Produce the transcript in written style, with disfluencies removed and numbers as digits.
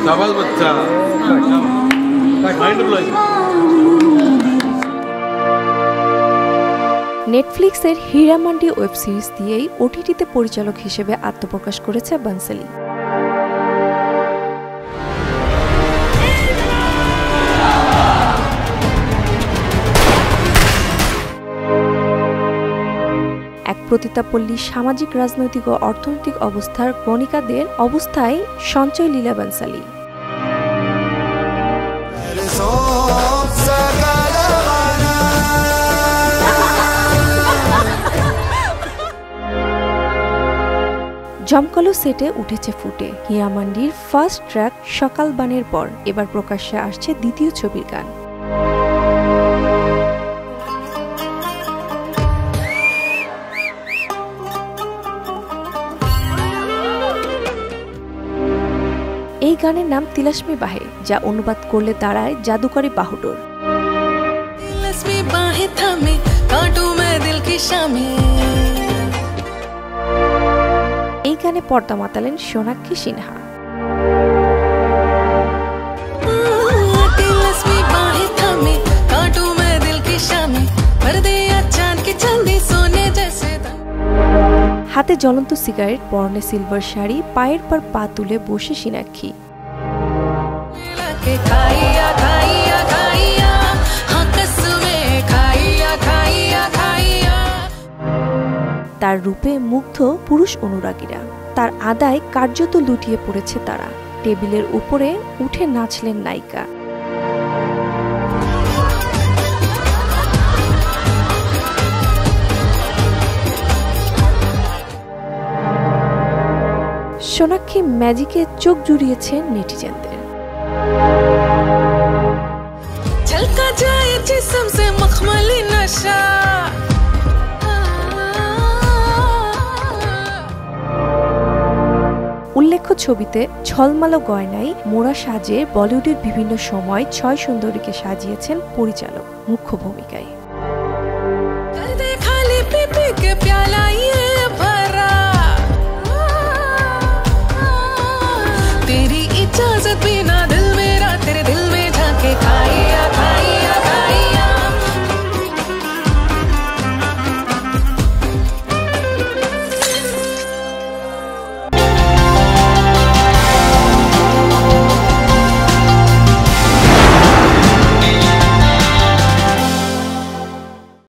शाबाश बच्चा mind blowing নেটফ্লিক্সের হীরামান্ডি ওয়েব সিরিজ দিয়েই ওটিটিতে পরিচালক হিসেবে আত্মপ্রকাশ করেছে বানসালি। এক প্রতিতাপল্লী সামাজিক, রাজনৈতিক ও অর্থনৈতিক অবস্থার গণিকাদের অবস্থায় সঞ্চয় লীলা বানসালি। জমকালো সেটে উঠেছে ফুটে হীরামান্ডির ফার্স্ট ট্র্যাক সকাল বানের পর এবার প্রকাশ্যে আসছে দ্বিতীয় ছবির গান। এই গানের নাম তিলাস্মি বাহে, যা অনুবাদ করলে দাঁড়ায় জাদুকরি বাহুডোর। এই গানে পর্দা মাতালেন সোনাক্ষী সিনহা। হাতে জ্বলন্ত সিগারেট, পরনে সিলভার শাড়ি, পায়ের পর পা তুলে বসে সিনাক্ষী। তার রূপে মুগ্ধ পুরুষ অনুরাগীরা, তার আদায় কার্যত লুটিয়ে পড়েছে তারা। টেবিলের উপরে উঠে নাচলেন নায়িকা। সোনাক্ষী ম্যাজিকে চোখ জুড়িয়েছে নেটিজেনদের। উল্লেখ্য, ছবিতে ঝলমালো গয়নায় মোড়া সাজে বলিউডের বিভিন্ন সময় ৬ সুন্দরীকে সাজিয়েছেন পরিচালক মুখ্য ভূমিকায়। तेरी इजाजत बिना